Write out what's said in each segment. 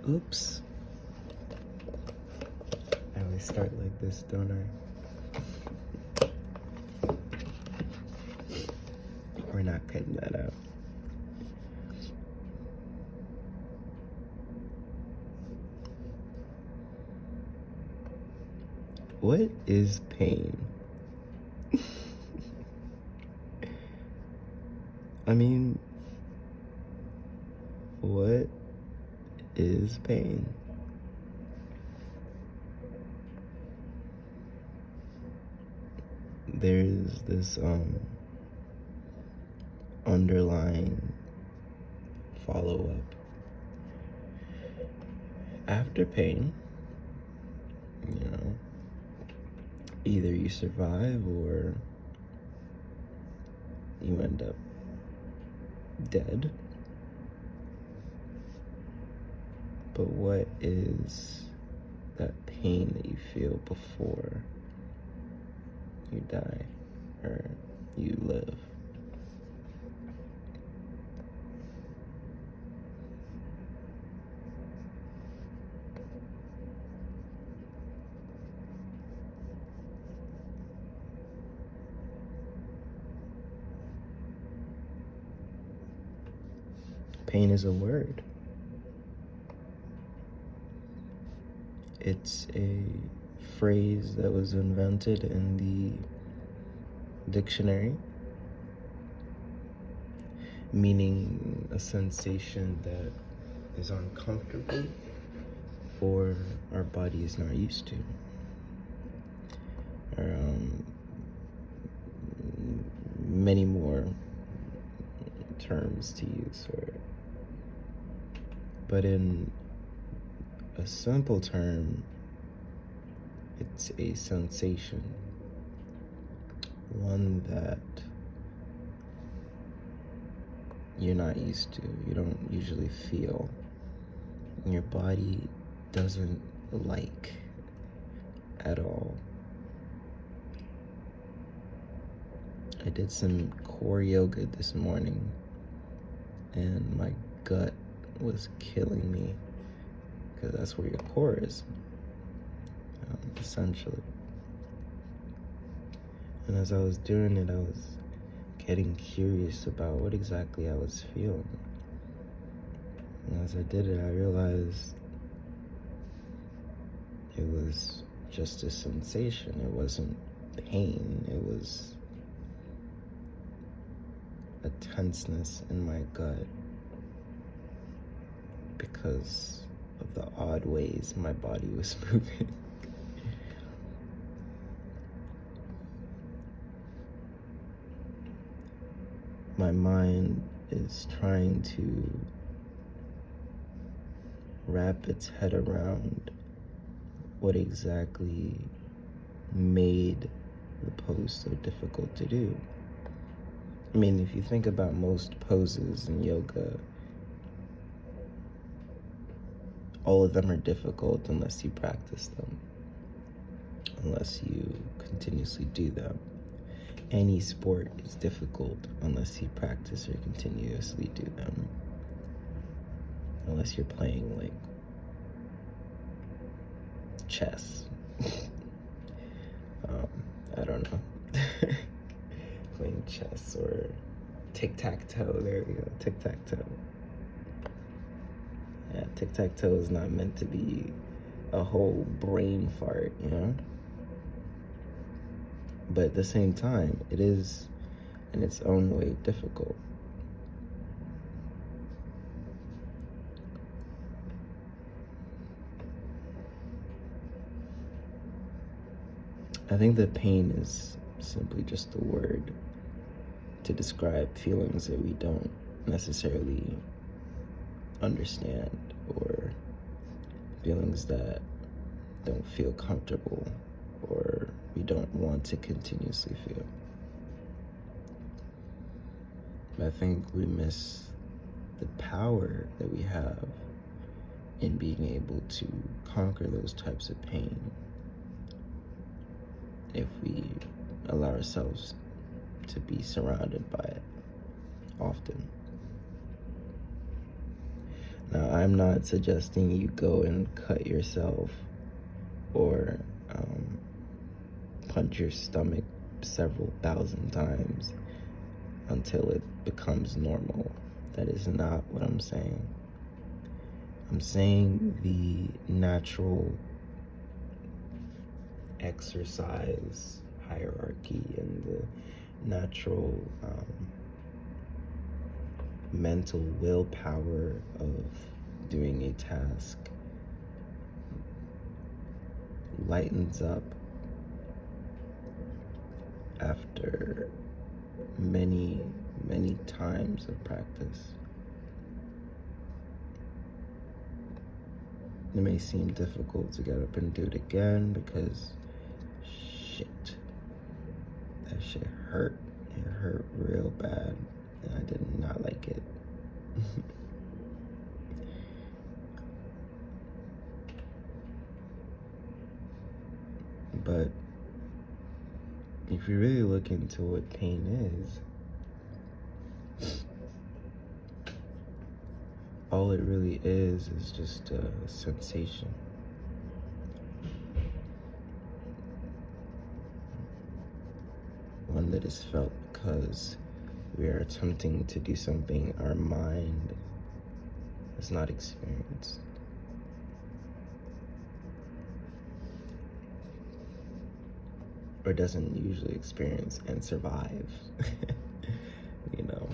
Oops. I always start like this, don't I? We're not cutting that out. What is pain? I mean, what is pain? There's this underlying follow-up. After pain, either you survive or you end up dead. But what is that pain that you feel before you die or you live? Pain is a word. It's a phrase that was invented in the dictionary, meaning a sensation that is uncomfortable or our body is not used to. Or many more terms to use for it. But in a simple term, it's a sensation, one that you're not used to, you don't usually feel, and your body doesn't like at all. I did some core yoga this morning, and my gut was killing me, because that's where your core is, essentially. And as I was doing it, I was getting curious about what exactly I was feeling. And as I did it, I realized it was just a sensation. It wasn't pain. It was a tenseness in my gut because of the odd ways my body was moving. My mind is trying to wrap its head around what exactly made the pose so difficult to do. I mean, if you think about most poses in yoga, all of them are difficult unless you practice them, unless you continuously do them. Any sport is difficult unless you practice or continuously do them. Unless you're playing, like, chess. I don't know. Playing chess or tic-tac-toe. There we go, tic-tac-toe. Yeah, tic-tac-toe is not meant to be a whole brain fart, But at the same time, it is, in its own way, difficult. I think that pain is simply just a word to describe feelings that we don't necessarily understand, or feelings that don't feel comfortable or we don't want to continuously feel. I think we miss the power that we have in being able to conquer those types of pain if we allow ourselves to be surrounded by it often. Now, I'm not suggesting you go and cut yourself or punch your stomach several thousand times until it becomes normal. That is not what I'm saying. I'm saying the natural exercise hierarchy and the natural mental willpower of doing a task lightens up after many, many times of practice. It may seem difficult to get up and do it again because shit, that shit hurt. It hurt real bad and I did not like it. But if you really look into what pain is, all it really is just a sensation. One that is felt because we are attempting to do something our mind has not experienced. Or doesn't usually experience and survive. You know,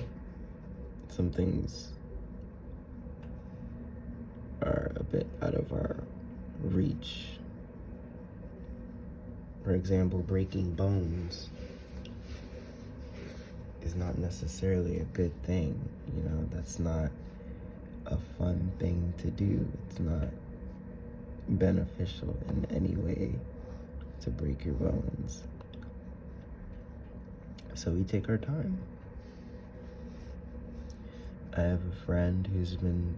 some things are a bit out of our reach. For example, breaking bones is not necessarily a good thing. You know, that's not a fun thing to do. It's not beneficial in any way to break your bones. So we take our time. I have a friend who's been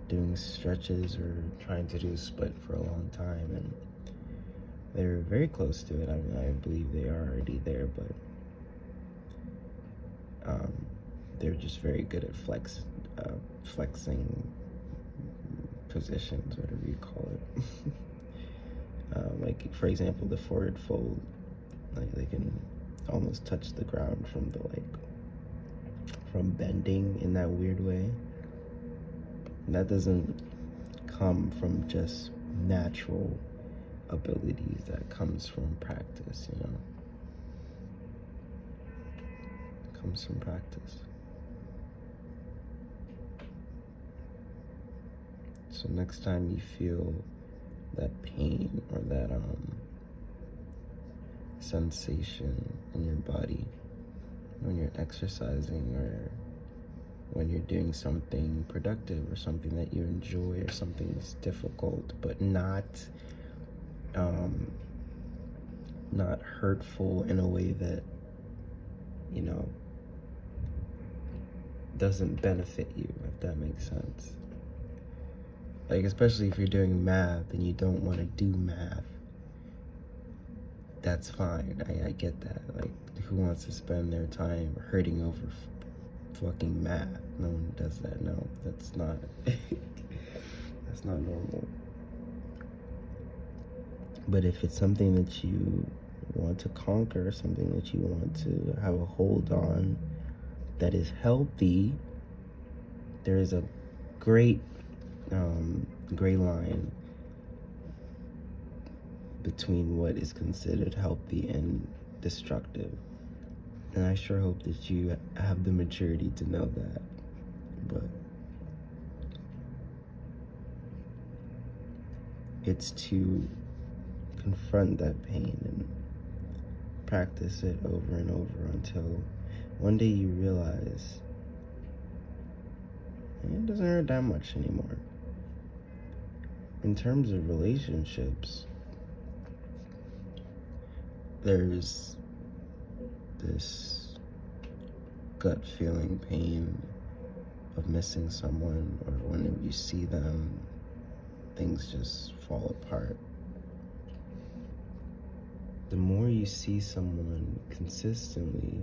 doing stretches or trying to do a split for a long time, and they're very close to it. I mean, I believe they are already there, but they're just very good at flexing positions, whatever you call it. Like, for example, the forward fold, like they can almost touch the ground from bending in that weird way. That doesn't come from just natural abilities. That comes from practice, you know. It comes from practice. So next time you feel that pain or that sensation in your body when you're exercising or when you're doing something productive or something that you enjoy or something that's difficult but not hurtful in a way that, you know, doesn't benefit you, if that makes sense. Like, especially if you're doing math and you don't want to do math, that's fine. I get that. Like, who wants to spend their time hurting over fucking math? No one does that. No, that's not that's not normal. But if it's something that you want to conquer, something that you want to have a hold on that is healthy, there is a great gray line between what is considered healthy and destructive. And I sure hope that you have the maturity to know that. But it's to confront that pain and practice it over and over until one day you realize it doesn't hurt that much anymore. In terms of relationships, there's this gut feeling pain of missing someone, or whenever you see them, things just fall apart. The more you see someone consistently,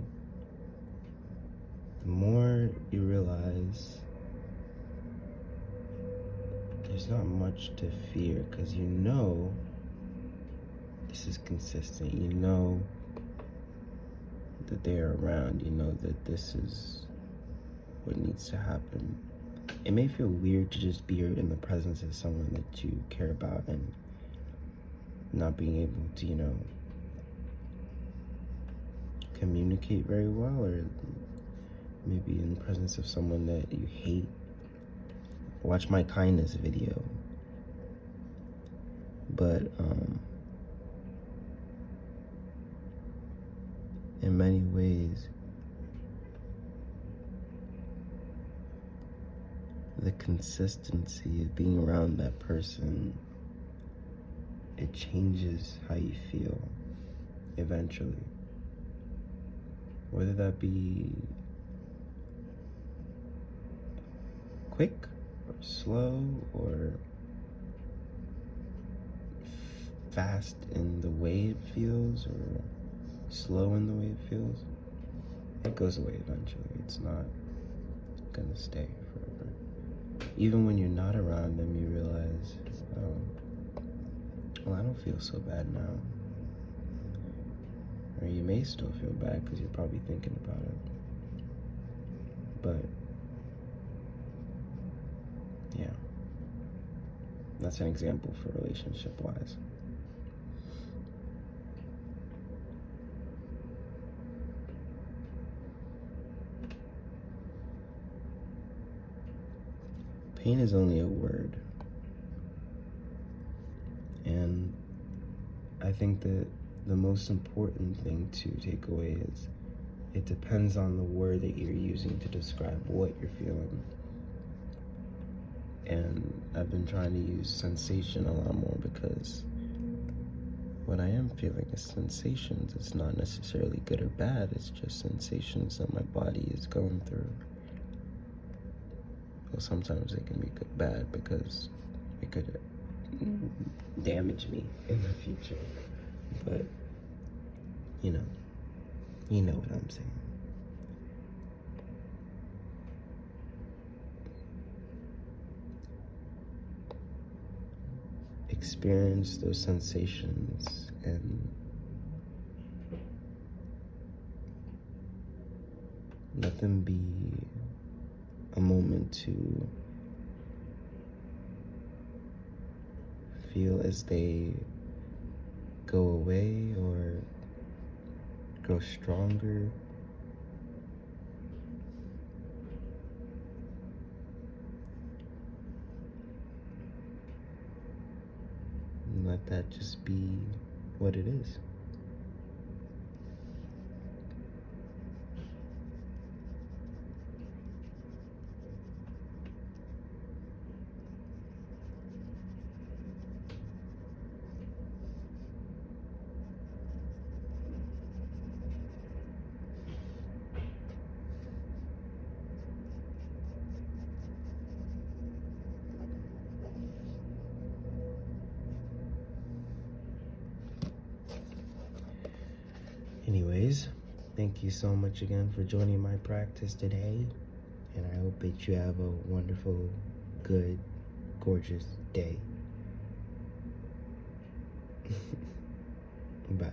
the more you realize there's not much to fear because you know this is consistent. You know that they're around. You know that this is what needs to happen. It may feel weird to just be in the presence of someone that you care about and not being able to, communicate very well, or maybe in the presence of someone that you hate. Watch my kindness video. But in many ways, the consistency of being around that person, it changes how you feel eventually. Whether that be quick or slow or fast in the way it feels or slow in the way it feels, it goes away eventually. It's not gonna stay forever. Even when you're not around them, you realize, oh, well, I don't feel so bad now. Or you may still feel bad because you're probably thinking about it. But, yeah. That's an example for relationship-wise. Pain is only a word. And I think that the most important thing to take away is it depends on the word that you're using to describe what you're feeling. And I've been trying to use sensation a lot more because what I am feeling is sensations. It's not necessarily good or bad. It's just sensations that my body is going through. Well, sometimes it can be good, bad because it could damage me in the future. But, you know what I'm saying. Experience those sensations and let them be a moment to feel as they go away or grow stronger. And let that just be what it is. Anyways, thank you so much again for joining my practice today. And I hope that you have a wonderful, good, gorgeous day. Bye.